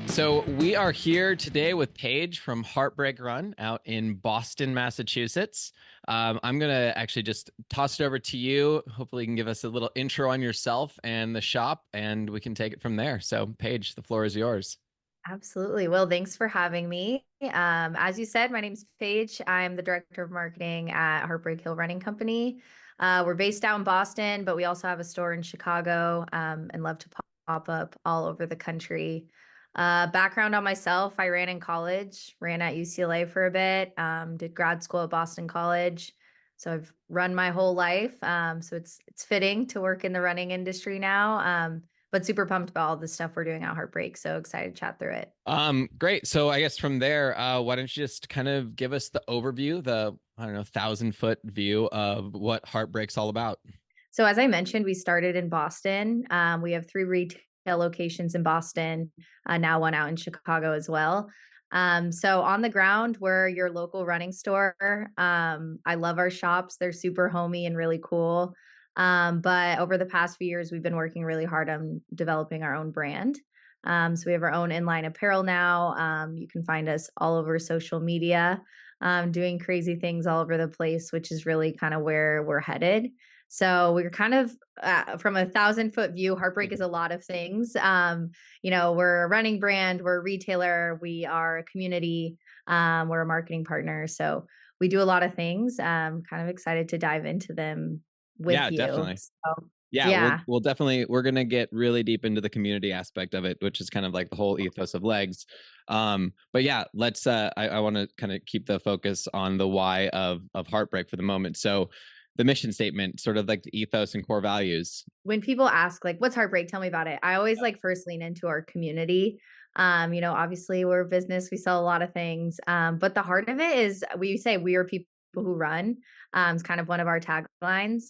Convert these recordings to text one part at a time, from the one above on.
So we are here today with Paige from Heartbreak Run out in Boston, Massachusetts. I'm going to actually just toss it over to you. Hopefully you can give us a little intro on yourself and the shop, and we can take it from there. So Paige, the floor is yours. Absolutely. Well, thanks for having me. As you said, my name's Paige. I'm the director of marketing at Heartbreak Hill Running Company. We're based out in Boston, but we also have a store in Chicago, and love to pop up all over the country. Background on myself, I ran in college, ran at UCLA for a bit, did grad school at Boston College. So I've run my whole life. So it's fitting to work in the running industry now. But super pumped about all the stuff we're doing at Heartbreak. So excited to chat through it. Great. So I guess from there, why don't you just kind of give us the overview, the, I don't know, 1,000-foot view of what Heartbreak's all about? So as I mentioned, we started in Boston. We have 3 retail locations in Boston, now one out in Chicago as well. So on the ground, we're your local running store. I love our shops. They're super homey and really cool. But over the past few years, we've been working really hard on developing our own brand. So we have our own inline apparel now. You can find us all over social media, doing crazy things all over the place, which is really kind of where we're headed. So we're kind of from a 1,000-foot view. Heartbreak is a lot of things. We're a running brand, we're a retailer, we are a community, we're a marketing partner. So we do a lot of things. Kind of excited to dive into them Yeah, with you. definitely. So Yeah, we'll yeah. we'll definitely we're gonna get really deep into the community aspect of it, which is kind of like the whole ethos of Legs. But yeah, let's I want to kind of keep the focus on the why of Heartbreak for the moment. So the mission statement, sort of like the ethos and core values. When people ask like, "What's Heartbreak? Tell me about it." I always like first lean into our community. Obviously we're a business, we sell a lot of things. But the heart of it is we say we are people who run. It's kind of one of our taglines.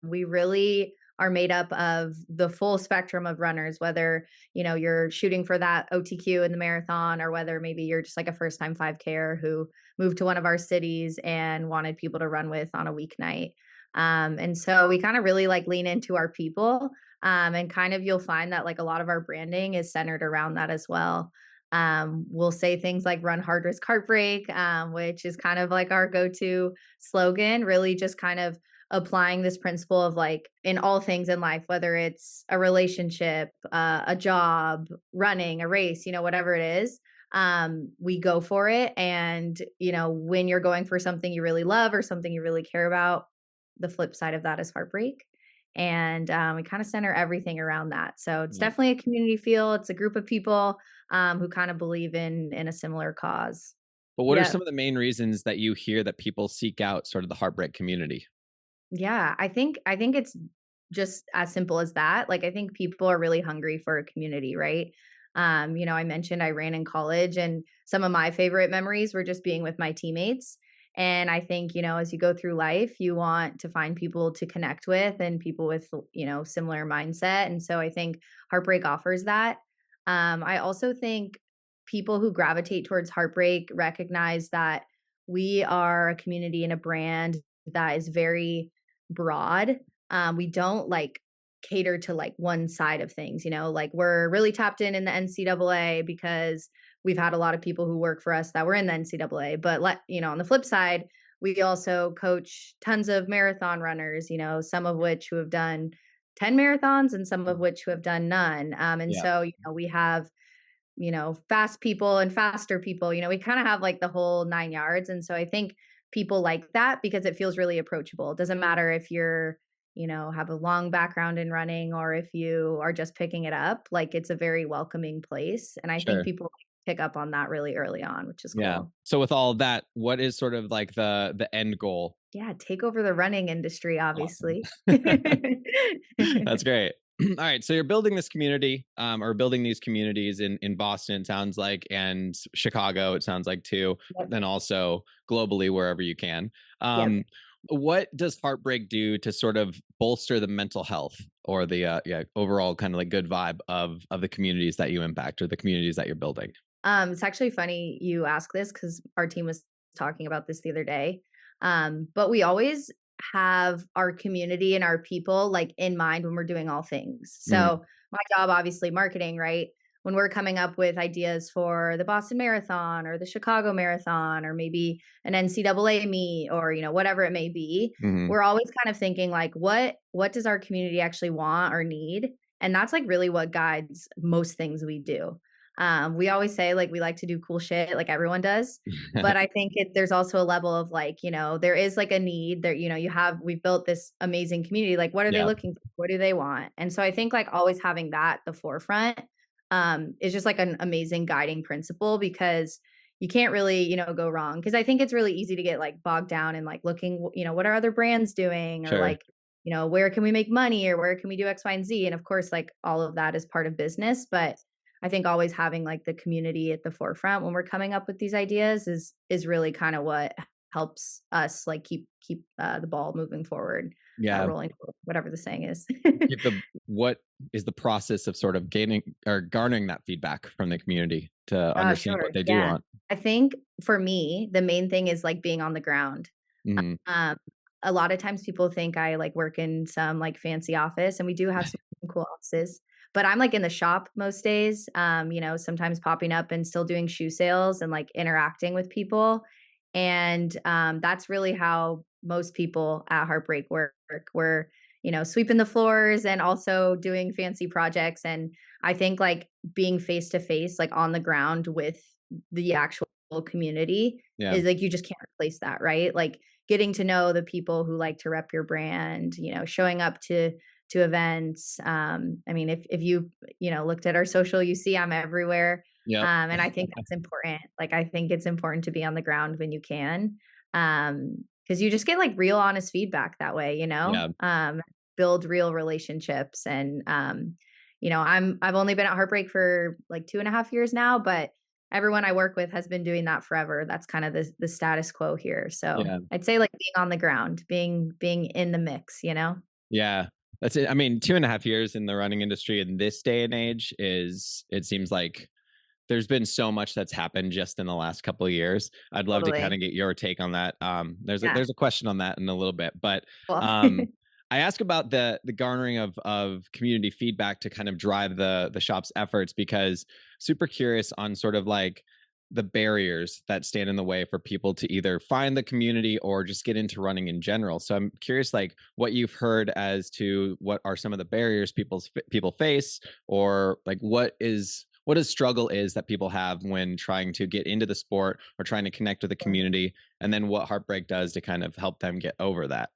We really are made up of the full spectrum of runners, whether, you're shooting for that OTQ in the marathon, or whether maybe you're just like a first time 5Ker who moved to one of our cities and wanted people to run with on a weeknight. And so we kind of really like lean into our people. And kind of you'll find that like a lot of our branding is centered around that as well. We'll say things like run hard, risk heartbreak, which is kind of like our go to slogan, really just kind of applying this principle of like in all things in life, whether it's a relationship, a job, running, a race, whatever it is. We go for it. And, when you're going for something you really love or something you really care about, the flip side of that is heartbreak. And we kind of center everything around that. So it's Yeah. definitely a community feel. It's a group of people who kind of believe in a similar cause. But what are Yeah. some of the main reasons that you hear that people seek out sort of the Heartbreak community? Yeah, I think it's just as simple as that. Like I think people are really hungry for a community, right? I mentioned I ran in college and some of my favorite memories were just being with my teammates. And I think, as you go through life, you want to find people to connect with and people with, similar mindset. And so I think Heartbreak offers that. I also think people who gravitate towards Heartbreak recognize that we are a community and a brand that is very broad. We don't like cater to like one side of things, like we're really tapped in the NCAA because we've had a lot of people who work for us that were in the NCAA. But on the flip side, we also coach tons of marathon runners, some of which who have done 10 marathons and some of which who have done none. And Yeah, so, we have, fast people and faster people, we kind of have like the whole 9 yards. And so I think people like that because it feels really approachable. It doesn't matter if you're, have a long background in running or if you are just picking it up, like it's a very welcoming place. And I think sure. people pick up on that really early on, which is Yeah. cool. So with all of that, what is sort of like the end goal? Yeah, take over the running industry, Awesome. obviously. That's great. All right, so you're building this community, or building these communities in Boston, it sounds like, and Chicago, it sounds like too, but Yep. then also globally wherever you can. Yep. What does Heartbreak do to sort of bolster the mental health or the overall kind of like good vibe of the communities that you impact or the communities that you're building? It's actually funny you ask this because our team was talking about this the other day. But we always have our community and our people like in mind when we're doing all things. Mm, So my job, obviously, marketing, right? when we're coming up with ideas for the Boston Marathon or the Chicago Marathon or maybe an NCAA meet or, whatever it may be, Hmm. we're always kind of thinking like, what does our community actually want or need? And that's like really what guides most things we do. We always say like we like to do cool shit like everyone does, but I think there's also a level of like, there is like a need there, we've built this amazing community. Like, what are they Yeah, looking for? What do they want? And so I think like always having that at the forefront is just like an amazing guiding principle because you can't really, go wrong. Cause I think it's really easy to get like bogged down in like looking, what are other brands doing or sure. like, where can we make money or where can we do X, Y, and Z? And of course, like all of that is part of business, but I think always having like the community at the forefront when we're coming up with these ideas is really kind of what helps us like keep the ball moving forward, Yeah. rolling forward, whatever the saying is. Get the what is the process of sort of gaining or garnering that feedback from the community to understand Sure, what they do yeah. want? I think for me, the main thing is like being on the ground. Hmm. Um, a lot of times people think I like work in some like fancy office and we do have some cool offices, but I'm like in the shop most days, sometimes popping up and still doing shoe sales and like interacting with people. And that's really how most people at Heartbreak work. We're, sweeping the floors and also doing fancy projects. And I think like being face to face, like on the ground with the actual community Yeah, is like you just can't replace that, right? Like getting to know the people who like to rep your brand, showing up to events. I mean, if you looked at our social, you see I'm everywhere. yep, And I think that's important. Like I think it's important to be on the ground when you can. Because you just get like real honest feedback that way, yeah, build real relationships. And I've only been at Heartbreak for like 2.5 years now, but everyone I work with has been doing that forever. That's kind of the status quo here. So yeah, I'd say like being on the ground, being in the mix. yeah. That's it. I mean, 2.5 years in the running industry in this day and age is, it seems like there's been so much that's happened just in the last couple of years. I'd love to kind Totally. of get your take on that. Yeah. There's a question on that in a little bit, but Well, um, I ask about the garnering of community feedback to kind of drive the shop's efforts because super curious on sort of like the barriers that stand in the way for people to either find the community or just get into running in general. So I'm curious, like what you've heard as to what are some of the barriers people face, or like what a struggle is that people have when trying to get into the sport or trying to connect with the community, and then what Heartbreak does to kind of help them get over that.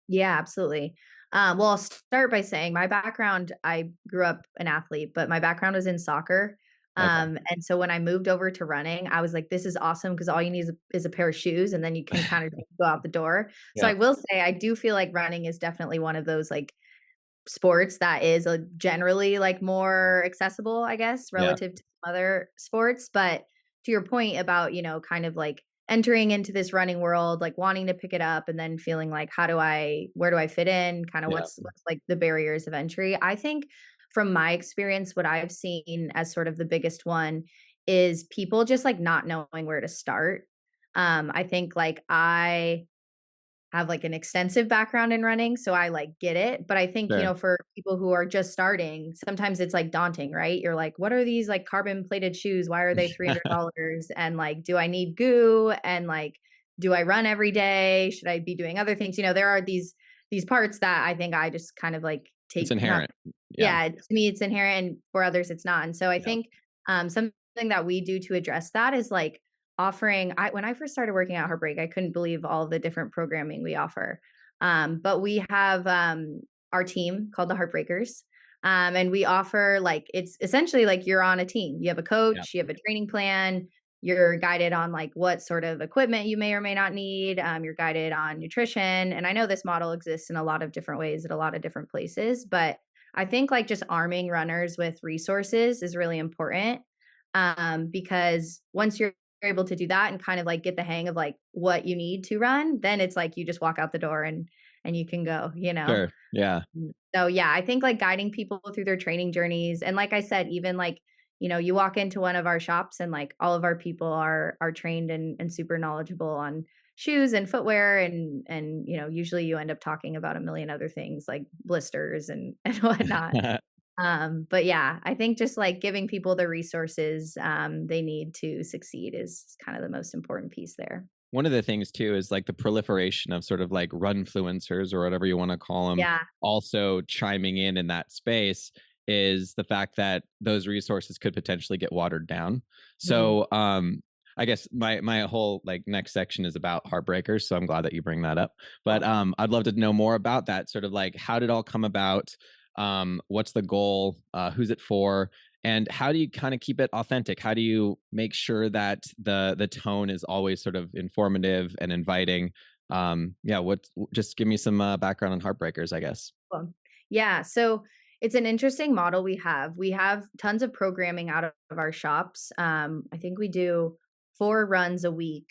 yeah, absolutely. Well, I'll start by saying my background, I grew up an athlete, but my background was in soccer. Okay. And so when I moved over to running, I was like, this is awesome because all you need is a pair of shoes and then you can kind of go out the door. So Yeah. I will say, I do feel like running is definitely one of those like sports that is a generally like more accessible, I guess, Yeah. relative to other sports. But to your point about, kind of like entering into this running world, like wanting to pick it up and then feeling like, where do I fit in? Kind of Yeah. what's like the barriers of entry. I think from my experience, what I've seen as sort of the biggest one is people just like not knowing where to start. I think like I have like an extensive background in running, so I like get it. But I think, Sure. for people who are just starting, sometimes it's like daunting, right? You're like, what are these like carbon plated shoes? Why are they $300? And like, do I need goo? And like, do I run every day? Should I be doing other things? There are these parts that I think I just kind of like It's take not inherent. Yeah. yeah, to me it's inherent and for others it's not. And so I Yeah. think something that we do to address that is like offering when I first started working at Heartbreak, I couldn't believe all the different programming we offer. But we have our team called the Heartbreakers. And we offer like it's essentially like you're on a team. You have a Yeah. coach, you have a training plan, you're guided on like what sort of equipment you may or may not need. You're guided on nutrition. And I know this model exists in a lot of different ways at a lot of different places, but I think like just arming runners with resources is really important because once you're able to do that and kind of like get the hang of like what you need to run, then it's like you just walk out the door and you can go. Sure. Yeah. So yeah, I think like guiding people through their training journeys and like I said, even like you walk into one of our shops and like all of our people are trained and super knowledgeable on shoes and footwear and usually you end up talking about a million other things like blisters and and whatnot. But yeah, I think just like giving people the resources they need to succeed is kind of the most important piece there. One of the things too is like the proliferation of sort of like run influencers or whatever you want to call them Yeah. also chiming in that space is the fact that those resources could potentially get watered down. Mhm. So I guess my whole like next section is about heartbreakers, so I'm glad that you bring that up. But Cool. I'd love to know more about that, sort of like how did it all come about, what's the goal, who's it for, and how do you kind of keep it authentic? How do you make sure that the tone is always sort of informative and inviting? Yeah, what, just give me some background on heartbreakers, I guess. Cool. Yeah, so it's an interesting model we have. We have tons of programming out of our shops. I think we do 4 runs a week,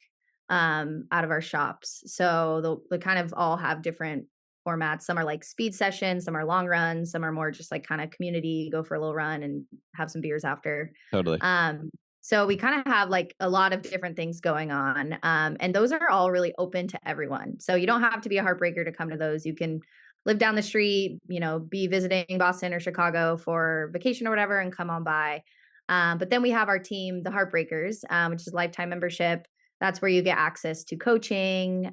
out of our shops. So they kind of all have different formats. Some are like speed sessions, some are long runs, some are more just like kind of community, go for a little run and have some beers after. Totally. Um, so we kind of have like a lot of different things going on. And those are all really open to everyone. So you don't have to be a heartbreaker to come to those. You can live down the street, be visiting Boston or Chicago for vacation or whatever and come on by. But then we have our team, the Heartbreakers, which is lifetime membership. That's where you get access to coaching,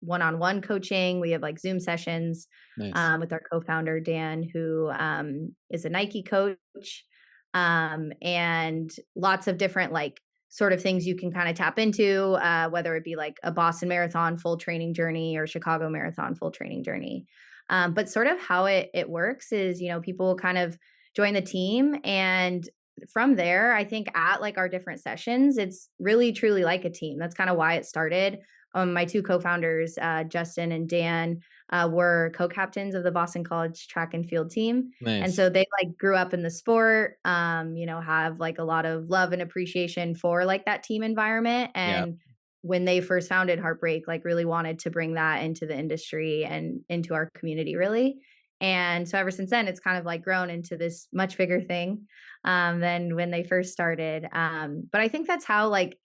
one-on-one coaching. We have like Zoom sessions Nice. with our co-founder Dan, who is a Nike coach, and lots of different like sort of things you can kind of tap into, whether it be like a Boston Marathon full training journey or Chicago Marathon full training journey. But sort of how it works is, people kind of join the team, and from there, I think at like our different sessions, it's really truly like a team. That's kind of why it started. My two co-founders, Justin and Dan, were co-captains of the Boston College track and field team. And Nice. so they like grew up in the sport, have like a lot of love and appreciation for like that team environment. Yeah. And when they first founded Heartbreak, like really wanted to bring that into the industry and into our community, really. And so ever since then, it's kind of like grown into this much bigger thing than when they first started. But I think that's how like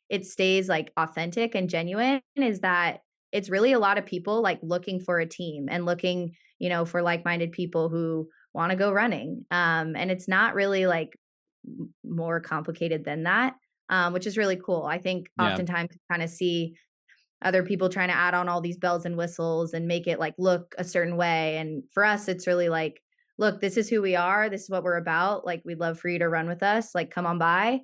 it stays like authentic and genuine, is that it's really a lot of people like looking for a team and looking, for like-minded people who want to go running. And it's not really like more complicated than that, which is really cool. I think Yeah. oftentimes you kind of see other people trying to add on all these bells and whistles and make it like look a certain way. And for us, it's really like, look, this is who we are. This is what we're about. Like, we'd love for you to run with us. Like, come on by.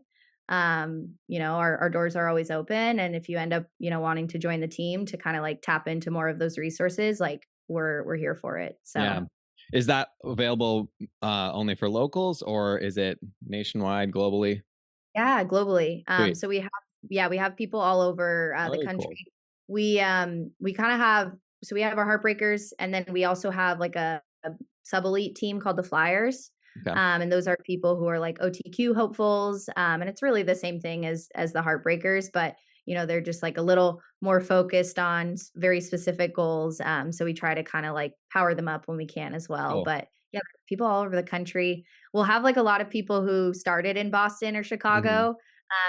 Our doors are always open. And if you end up, wanting to join the team to kind of like tap into more of those resources, like we're here for it. Yeah. So Is that available only for locals, or is it nationwide, globally? yeah, globally. Sweet. So we have people all over Oh, the very country. cool. We kind of have, so we have our heartbreakers, and then we also have like a sub elite team called the Flyers. Okay. And those are people who are like OTQ hopefuls. And it's really the same thing as the heartbreakers, but they're just like a little more focused on very specific goals. So we try to kind of like power them up when we can as well. Cool. But yeah, people all over the country. We'll have like a lot of people who started in Boston or Hmm. Chicago,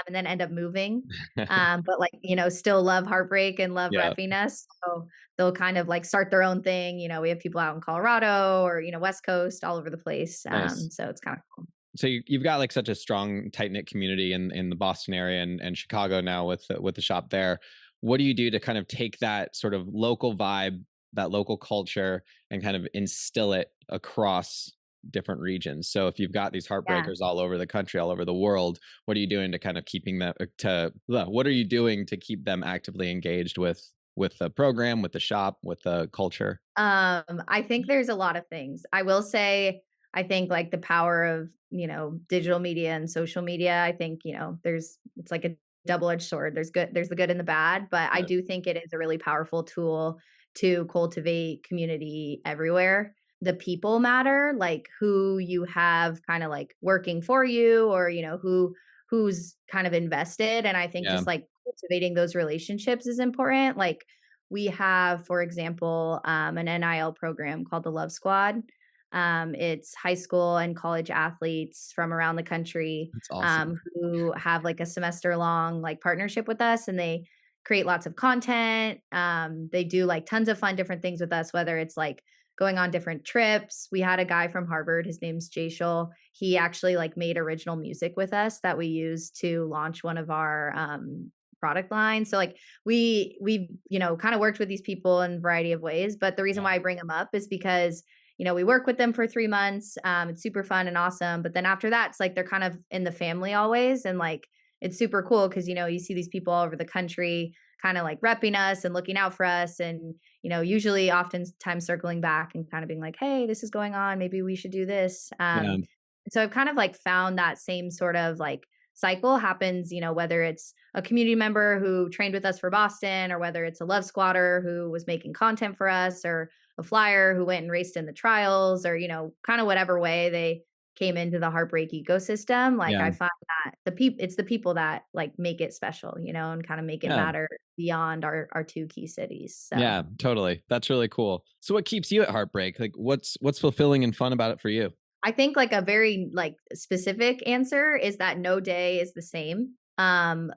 and then end up moving. But like, still love Heartbreak and love Yeah. repping us. So they'll kind of like start their own thing. We have people out in Colorado or, West Coast, all over the place. Nice. So it's kind of cool. So you've got like such a strong, tight knit community in the Boston area and Chicago now with the shop there. What do you do to kind of take that sort of local vibe, that local culture, and kind of instill it across different regions? So if you've got these Yeah. heartbreakers all over the country, all over the world, what are you doing to kind of keeping them what are you doing to keep them actively engaged with the program, with the shop, with the culture? I think there's a lot of things. I will say, I think like the power of, digital media and social media, I think, it's like a double-edged sword. There's the good and the bad, but I Yeah. do think it is a really powerful tool to cultivate community everywhere. The people matter, like who you have kind of like working for you, or, who's kind of invested. And I think Yeah. just like cultivating those relationships is important. Like, we have, for example, an NIL program called the Love Squad. It's high school and college athletes from around the country, That's awesome. who have like a semester long like partnership with us, and they create lots of content. They do like tons of fun different things with us, whether it's like going on different trips. We had a guy from Harvard, his name's Jayshul. He actually like made original music with us that we used to launch one of our product lines. So like we kind of worked with these people in a variety of ways. But the reason Yeah. why I bring them up is because we work with them for 3 months. It's super fun and awesome. But then after that, it's like they're kind of in the family always. And like it's super cool because you see these people all over the country kind of like repping us and looking out for us. And usually oftentimes circling back and kind of being like, hey, this is going on. Maybe we should do this. Yeah. So I've kind of like found that same sort of like cycle happens, whether it's a community member who trained with us for Boston, or whether it's a love squatter who was making content for us, or a flyer who went and raced in the trials, or, kind of whatever way they came into the Heartbreak ecosystem. Like Yeah. I find that it's the people that like make it special, and kind of make it Yeah. matter beyond our two key cities. So Yeah, totally. That's really cool. So what keeps you at Heartbreak? Like what's fulfilling and fun about it for you? I think like a very like specific answer is that no day is the same.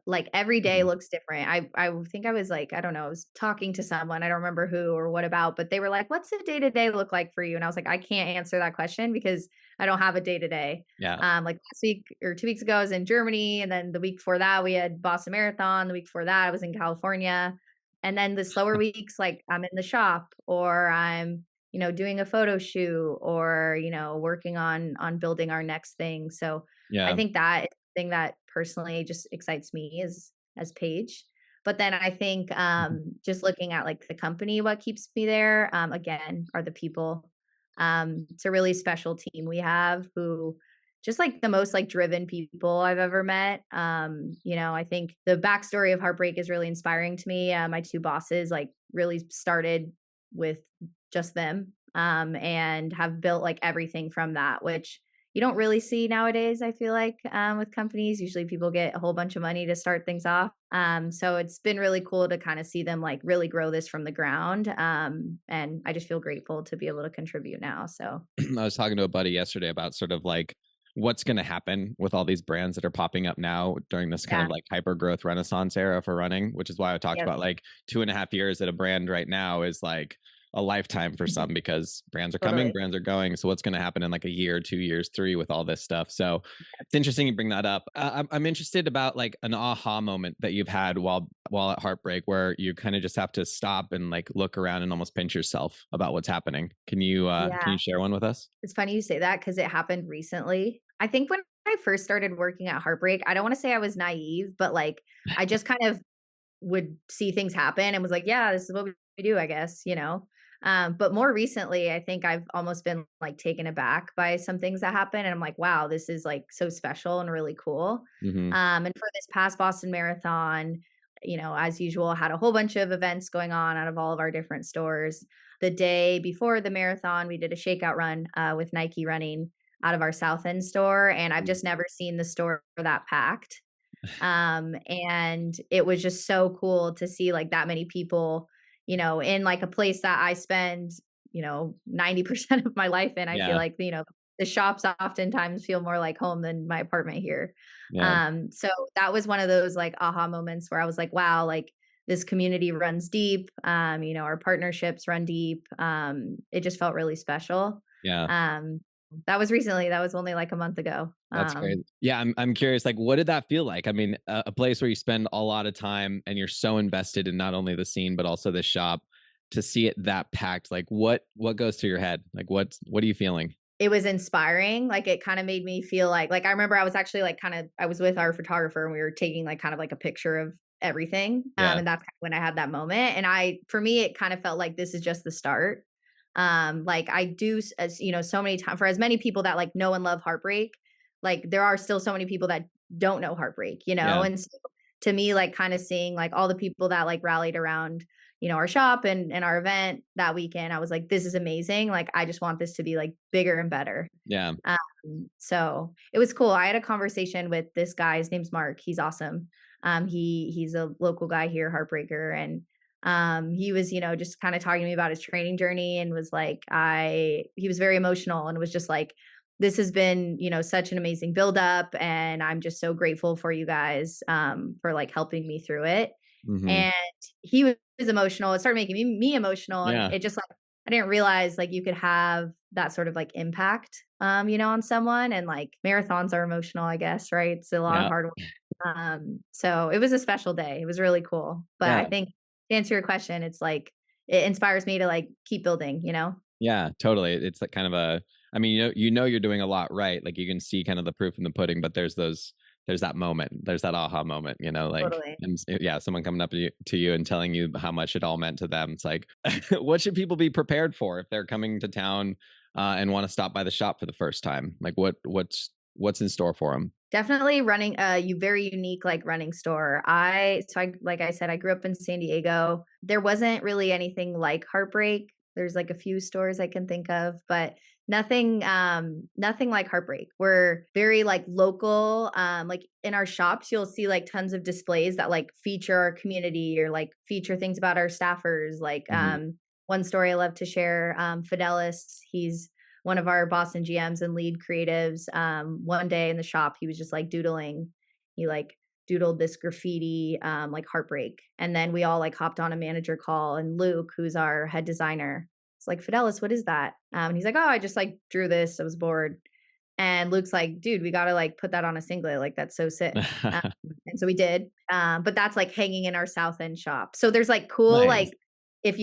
Like every day Mhm. looks different. I think I was like, I don't know, I was talking to someone, I don't remember who or what about, but they were like, "What's a day to day look like for you?" And I was like, "I can't answer that question because I don't have a day to day." Yeah. Like last week or 2 weeks ago, I was in Germany, and then the week before that, we had Boston Marathon. The week before that, I was in California, and then the slower weeks, like I'm in the shop, or I'm doing a photo shoot, or, working on building our next thing. So I Yeah. think that is the thing that personally just excites me as Paige. But then I think Mhm. just looking at like the company, what keeps me there, again, are the people. It's a really special team we have who just like the most like driven people I've ever met. I think the backstory of Heartbreak is really inspiring to me. My two bosses like really started with just them, and have built like everything from that, which you don't really see nowadays. I feel like with companies, usually people get a whole bunch of money to start things off. So it's been really cool to kind of see them like really grow this from the ground. And I just feel grateful to be able to contribute now. So I was talking to a buddy yesterday about sort of like what's going to happen with all these brands that are popping up now during this kind yeah, of like hyper growth renaissance era for running, which is why I talked yep, about like 2.5 years at a brand right now is like a lifetime for some because brands are coming, totally. brands are going. So what's going to happen in like a year, 2 years, three with all this stuff? So it's interesting you bring that up. I'm interested about like an aha moment that you've had while at Heartbreak, where you kind of just have to stop and like look around and almost pinch yourself about what's happening. Yeah. Can you share one with us? It's funny you say that because it happened recently. I think when I first started working at Heartbreak, I don't want to say I was naive, but like I just kind of would see things happen and was like, yeah, this is what we do, I guess. But more recently, I think I've almost been like taken aback by some things that happen. And I'm like, wow, this is like so special and really cool. Hmm. And for this past Boston Marathon, as usual, had a whole bunch of events going on out of all of our different stores. The day before the marathon, we did a shakeout run with Nike running out of our South End store. And I've just never seen the store that packed. And it was just so cool to see like that many people, in like a place that I spend, 90% of my life in. I feel Yeah. like, the shops oftentimes feel more like home than my apartment here. Yeah. So that was one of those like aha moments where I was like, wow, like this community runs deep. Our partnerships run deep. It just felt really special. Yeah. Um, that was recently, that was only like a month ago. That's great. Yeah, I'm curious. Like, what did that feel like? I mean, a place where you spend a lot of time and you're so invested in not only the scene but also the shop. To see it that packed, like what goes through your head? Like, what are you feeling? It was inspiring, like, it kinda made me feel like I remember I was actually, like, I was with our photographer, and we were taking, like, kind of like a picture of everything, Yeah. and that's kind of when I had that moment, and for me, it kind of felt like this is just the start. Like, I do as so many times for as many people that, like, know and love Heartbreak, like, there are still so many people that don't know Heartbreak, Yeah. and so, to me, like, kinda seeing, like, all the people that, like, rallied around, our shop and our event that weekend, I was like, "This is amazing, like, I just want this to be, like, bigger and better." Yeah. So it was cool. I had a conversation with this guy, his name's Mark, he's awesome. He's a local guy here, Heartbreaker, and, he was, just kinda talking to me about his training journey and was like, he was very emotional and was just like, "This has been, such an amazing buildup, and I'm just so grateful for you guys, for, like, helping me through it." Hmm. And he was emotional. It started making me emotional, and Yeah. it just, like I didn't realize like you could have that sort of like impact, on someone. And like marathons are emotional, I guess, right? It's a lot of Yeah. hard work. So it was a special day. It was really cool. But I Yeah. think to answer your question, it's like it inspires me to like keep building. Yeah, totally. It's like kind of a, I mean, you know you're doing a lot right. Like you can see kind of the proof in the pudding, but there's that moment, there's that aha moment, like, Totally. and yeah, someone coming up to you and telling you how much it all meant to them. It's like, what should people be prepared for if they're coming to town and want to stop by the shop for the first time? Like what's in store for them? Definitely running a very unique like running store. I like I said, I grew up in San Diego. There wasn't really anything like Heartbreak. There's like a few stores I can think of, but nothing like Heartbreak. We're very like local. Like in our shops, you'll see like tons of displays that like feature our community or like feature things about our staffers. Like Hmm. one story I love to share, Fidelis, he's one of our Boston GMs and lead creatives. One day in the shop, he was just like doodling. He like doodled this graffiti, like Heartbreak. And then we all like hopped on a manager call. And Luke, who's our head designer, it's like, Fidelis, what is that? And he's like, oh, I just like drew this. I was bored. And Luke's like, dude, we got to like put that on a singlet. Like, that's so sick. Um, and so we did. But that's like hanging in our South End shop. So there's like cool, Nice. like, if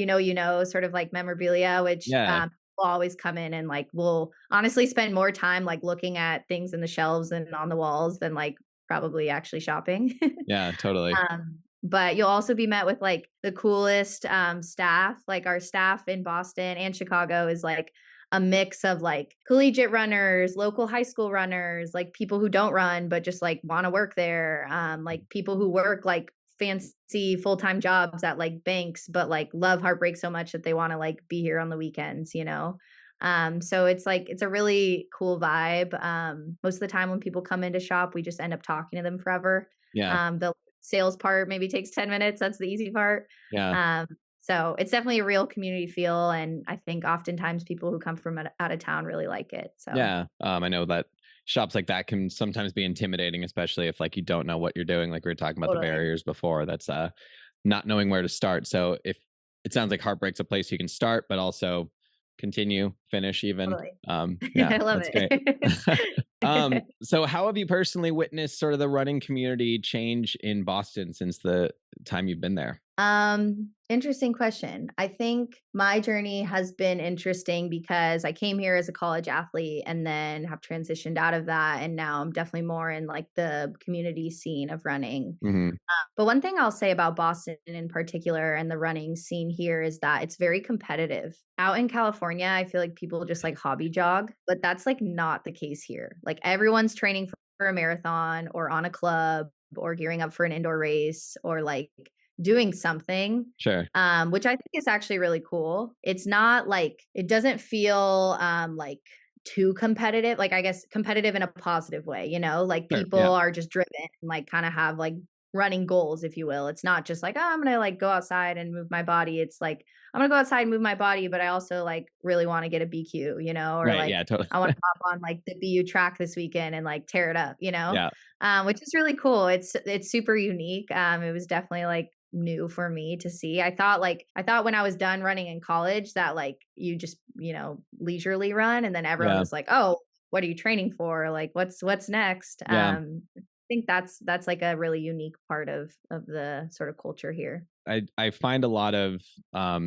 sort of like memorabilia, which Yeah. will always come in and like we'll honestly spend more time like looking at things in the shelves and on the walls than like probably actually shopping. Yeah, totally. But you'll also be met with like the coolest staff. Like our staff in Boston and Chicago is like a mix of like collegiate runners, local high school runners, like people who don't run but just like want to work there, like people who work like fancy full-time jobs at like banks but like love Heartbreak so much that they want to like be here on the weekends. So it's like it's a really cool vibe. Most of the time when people come into shop, we just end up talking to them forever. Yeah. The sales part maybe takes 10 minutes. That's the easy part. Yeah. Um, so it's definitely a real community feel. And I think oftentimes people who come from out of town really like it. So Yeah. I know that shops like that can sometimes be intimidating, especially if like you don't know what you're doing. Like we were talking about the totally, barriers before. That's not knowing where to start. So if it sounds like Heartbreak's a place you can start, but also continue, finish even. totally. Yeah, I love that's great. it. So how have you personally witnessed sort of the running community change in Boston since the time you've been there? Interesting question. I think my journey has been interesting because I came here as a college athlete and then have transitioned out of that. And now I'm definitely more in like the community scene of running. Hmm. But one thing I'll say about Boston in particular and the running scene here is that it's very competitive. Out in California, I feel like people just like hobby jog, but that's like not the case here. Like everyone's training for a marathon or on a club or gearing up for an indoor race or like doing something, Sure. which I think is actually really cool. It's not like it doesn't feel like too competitive, like I guess competitive in a positive way, like Sure. people Yeah. are just driven and like kind of have like running goals, if you will. It's not just like, oh, I'm gonna like go outside and move my body. It's like I'm gonna go outside and move my body, but I also like really want to get a BQ, or Right. like Yeah. Totally. I want to hop on like the BU track this weekend and like tear it up, Yeah. which is really cool. It's super unique. It was definitely like new for me to see. I thought when I was done running in college that like you just, leisurely run and then everyone Yeah. was like, "Oh, what are you training for? Like what's next?" Yeah. I think that's like a really unique part of the sort of culture here. I find a lot of I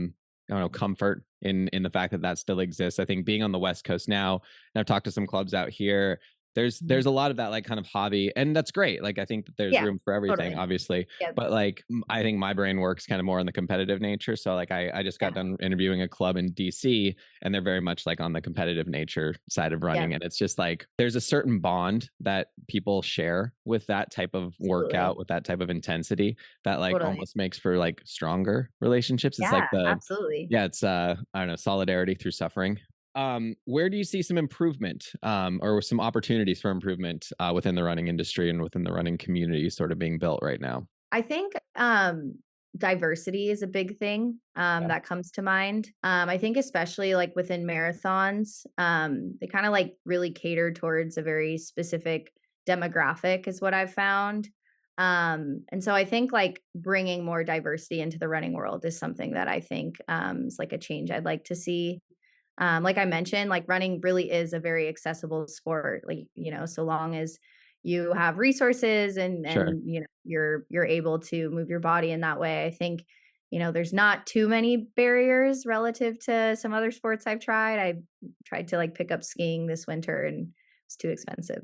don't know, comfort in the fact that that still exists. I think being on the West Coast now, and I've talked to some clubs out here. There's Mhm. a lot of that like kind of hobby, and that's great. Like I think that there's Yeah, room for everything, totally. obviously. Yeah, But like I think my brain works kind of more on the competitive nature. So like I just got yeah, done interviewing a club in DC, and they're very much like on the competitive nature side of yeah, running. And it's just like there's a certain bond that people share with that type of absolutely. workout, with that type of intensity that like Totally. almost makes for like stronger relationships. It's like Yeah, the absolutely. yeah, it's I don't know, solidarity through suffering. Where do you see some improvement or some opportunities for improvement within the running industry and within the running community sort of being built right now? I think diversity is a big thing Yeah. that comes to mind. I think especially like within marathons, they kind of like really cater towards a very specific demographic, is what I've found. And so I think like bringing more diversity into the running world is something that I think is like a change I'd like to see. Like I mentioned, like running really is a very accessible sport. Like, so long as you have resources Sure. and you're able to move your body in that way, I think, there's not too many barriers relative to some other sports I've tried. I tried to like pick up skiing this winter and it's too expensive.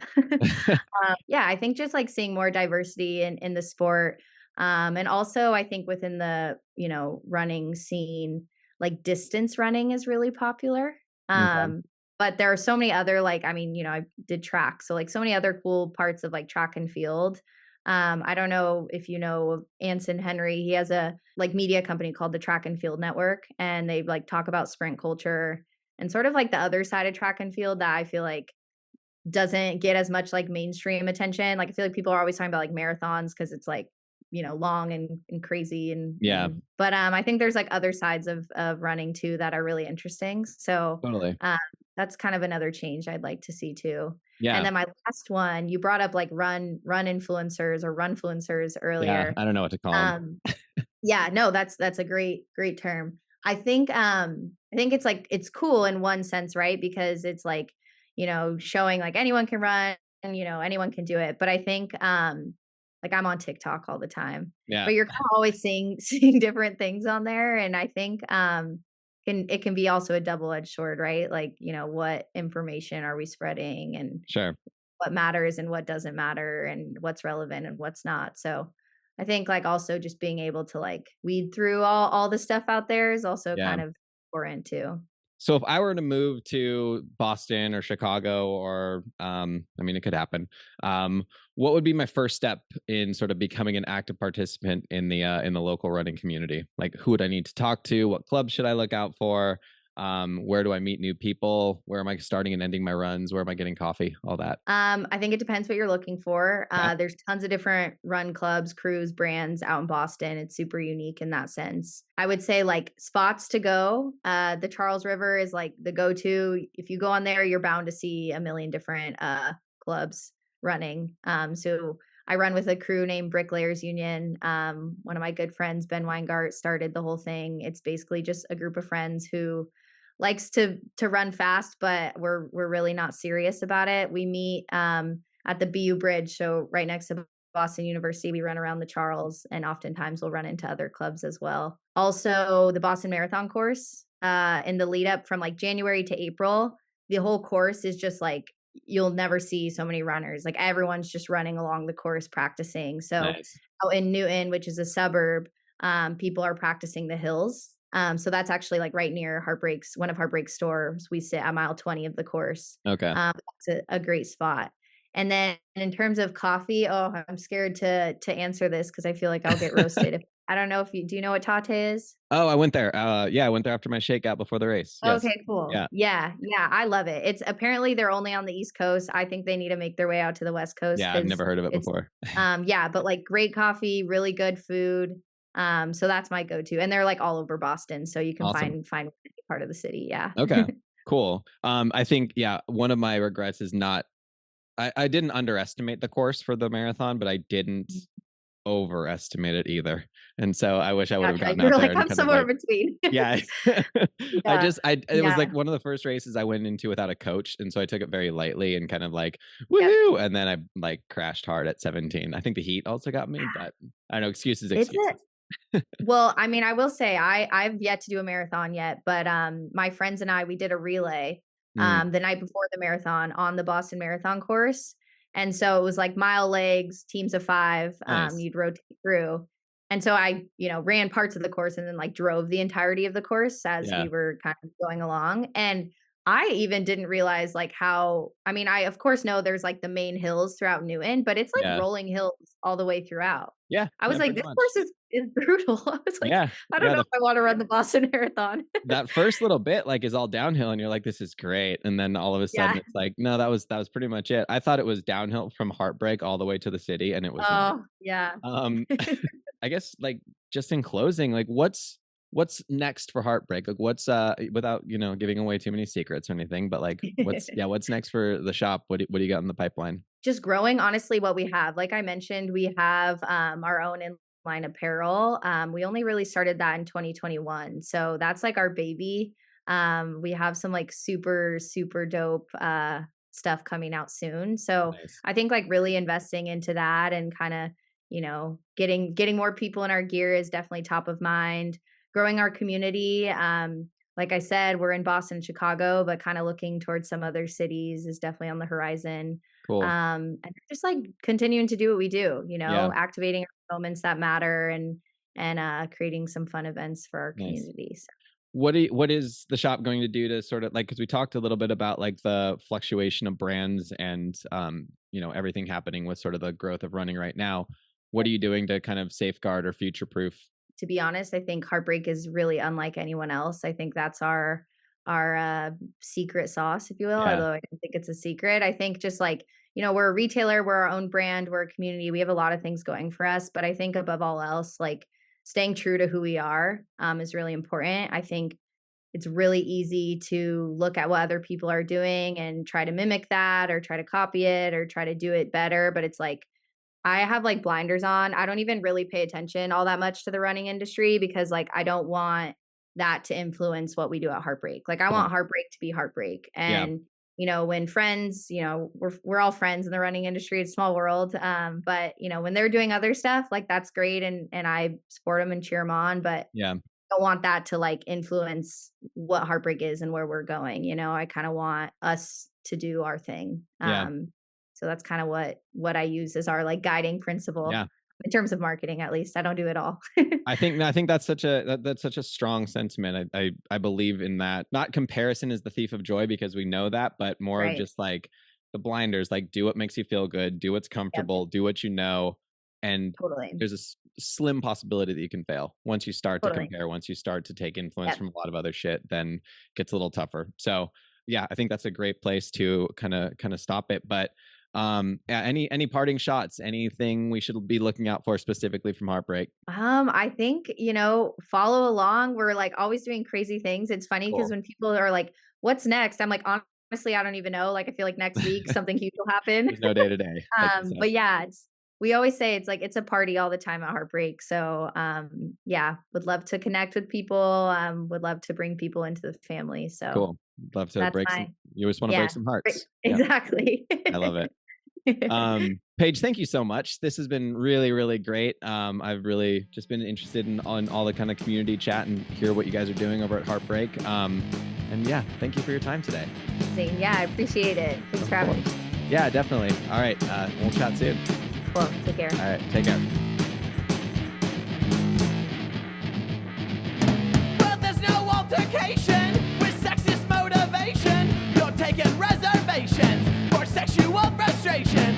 Yeah, I think just like seeing more diversity in the sport. And also I think within the, running scene, like distance running is really popular. Okay. Um, but there are so many other like, I mean, I did track. So like so many other cool parts of like track and field. I don't know if you know of Anson Henry. He has a like media company called the Track and Field Network, and they like talk about sprint culture and sort of like the other side of track and field that I feel like doesn't get as much like mainstream attention. Like I feel like people are always talking about like marathons because it's like, long and crazy Yeah, and but I think there's like other sides of running too that are really interesting. So totally. um that's kind of another change I'd like to see too. And Yeah. then my last one, you brought up like run influencers or runfluencers Yeah. earlier. I don't know what to call them. Um yeah, no, that's a great term. I think it's like it's cool in one sense, right? Because it's like, showing like anyone can run and anyone can do it. But I think like I'm on TikTok all the time. Yeah. But you're kind of always seeing seeing different things on there. And I think it can be also a double-edged sword, right? Like, what information are we spreading and Sure. what matters and what doesn't matter and what's relevant and what's not. So I think like also just being able to like weed through all the stuff out there is also Yeah. kind of important too. So if I were to move to Boston or Chicago or I mean it could happen. What would be my first step in sort of becoming an active participant in the local running community? Like who would I need to talk to? What clubs should I look out for? Where do I meet new people? Where am I starting and ending my runs? Where am I getting coffee? All that. I think it depends what you're looking for. Okay. There's tons of different run clubs, crews, brands out in Boston. It's super unique in that sense. I would say like spots to go. The Charles River is like the go-to. If you go on there, you're bound to see a million different clubs running. So I run with a crew named Bricklayers Union. One of my good friends, Ben Weingart, started the whole thing. It's basically just a group of friends who likes to run fast, but we're really not serious about it. We meet at the BU Bridge, so right next to Boston University. We run around the Charles, and oftentimes we'll run into other clubs as well. Also, the Boston Marathon course in the lead up from like January to April, the whole course is just like you'll never see so many runners. Like everyone's just running along the course practicing. So Nice. out in Newton, which is a suburb, people are practicing the hills. So that's actually like right near Heartbreak's one of Heartbreak's stores. We sit at mile 20 of the course. Okay. It's a great spot. And then in terms of coffee, oh, I'm scared to answer this because I feel like I'll get roasted. I don't know if you do you know what Tate is? Oh, I went there. Yeah, I went there after my shakeout before the race. Yes. Okay, cool. Yeah. Yeah, I love it. It's apparently they're only on the East Coast. I think they need to make their way out to the West Coast Yeah, I've because never heard of it it's before. yeah, but like great coffee, really good food. So that's my go-to. And they're like all over Boston, so you can Awesome. find any part of the city. Yeah. Okay. Cool. I think yeah, one of my regrets is not I didn't underestimate the course for the marathon, but I didn't overestimate it either. And so I wish I would have Gotcha. gotten out You're there like, and I'm kind of somewhere like in between. yeah. Yeah. It was Yeah. like one of the first races I went into without a coach. And so I took it very lightly and kind of like, Yep. woohoo. And then I like crashed hard at 17. I think the heat also got me, but I don't know, excuses, It's a excuses. well, I mean, I will say I've yet to do a marathon yet, but my friends and I we did a relay Mm, the night before the marathon on the Boston Marathon course. And so it was like mile legs, teams of 5, nice. you'd rotate through. And so I, ran parts of the course and then like drove the entirety of the course as Yeah. we were kind of going along. And I even didn't realize like how I mean, I of course know there's like the main hills throughout Newton, but it's like Yeah. rolling hills all the way throughout. Yeah. I was Yeah. like, Pretty this much. course is brutal. I was like, Yeah. I don't Yeah. know if I want to run the Boston Marathon. That first little bit like is all downhill and you're like this is great and then all of a sudden Yeah. it's like no that was pretty much it. I thought it was downhill from Heartbreak all the way to the city and it was not. Oh, yeah. um I guess like just in closing like what's next for Heartbreak? Like what's without, giving away too mmany secrets or anything, but like what's next for the shop? What do you got in the pipeline? Just growing honestly what we have. Like I mentioned, we have our own inline apparel. We only really started that in 2021. So that's like our baby. We have some like super, super dope stuff coming out soon. So Nice. I think like really investing into that and kind of, getting more people in our gear is definitely top of mind. Growing our community. Like I said, we're in Boston, Chicago, but kind of looking towards some other cities is definitely on the horizon. Cool. And just like continuing to do what we do, Yeah. activating our moments that matter and creating some fun events for our Nice. communities. What is the shop going to do to sort of like, because we talked a little bit about like the fluctuation of brands and everything happening with sort of the growth of running right now. What are you doing to kind of safeguard or future proof? To be honest, I think Heartbreak is really unlike anyone else. I think that's our secret sauce, if you will, Yeah. although I don't think it's a secret. I think just like, we're a retailer, we're our own brand, we're a community. We have a lot of things going for us, but I think above all else, like staying true to who we are is really important. I think it's really easy to look at what other people are doing and try to mimic that or try to copy it or try to do it better, but it's like I have like blinders on. I don't even really pay attention all that much to the running industry because like I don't want that to influence what we do at Heartbreak. Like I Cool. want Heartbreak to be Heartbreak. Yeah. And when friends, we're all friends in the running industry. It's a small world. But when they're doing other stuff, like that's great and I support them and cheer them on, but Yeah. don't want that to like influence what Heartbreak is and where we're going. I kind of want us to do our thing. Yeah. So that's kind of what I use as our like guiding principle Yeah. in terms of marketing. At least I don't do it all. I think that's that's such a strong sentiment. I believe in that. Not comparison is the thief of joy because we know that, but more of Right. just like the blinders, like do what makes you feel good, do what's Yep. comfortable, do what you know, and Totally. there's a slim possibility that you can fail. Once you start to Totally. compare, once you start to take influence Yep. from a lot of other shit, then it gets a little tougher. So yeah, I think that's a great place to kind of stop it. But yeah, any parting shots, anything we should be looking out for specifically from Heartbreak? I think, follow along. We're like always doing crazy things. It's funny because Cool. when people are like, what's next? I'm like, honestly, I don't even know. Like, I feel like next week something huge will happen. There's no day to day, like you said. But yeah, we always say it's like it's a party all the time at Heartbreak. So yeah, would love to connect with people. Would love to bring people into the family. So Cool. Love to that's break some. my You always want to break yeah, some hearts. Yeah, exactly. I love it. Paige, thank you so much. This has been really, really great. I've really just been interested in on all the kind of community chat and hear what you guys are doing over at Heartbreak. And yeah, thank you for your time today. Yeah, I appreciate it. Thanks for having me. Yeah, definitely. All right. We'll chat soon. Cool. Take care. All right. Take care. Well, there's no altercation with sexist motivation. You're taking reservations for sexual frustration.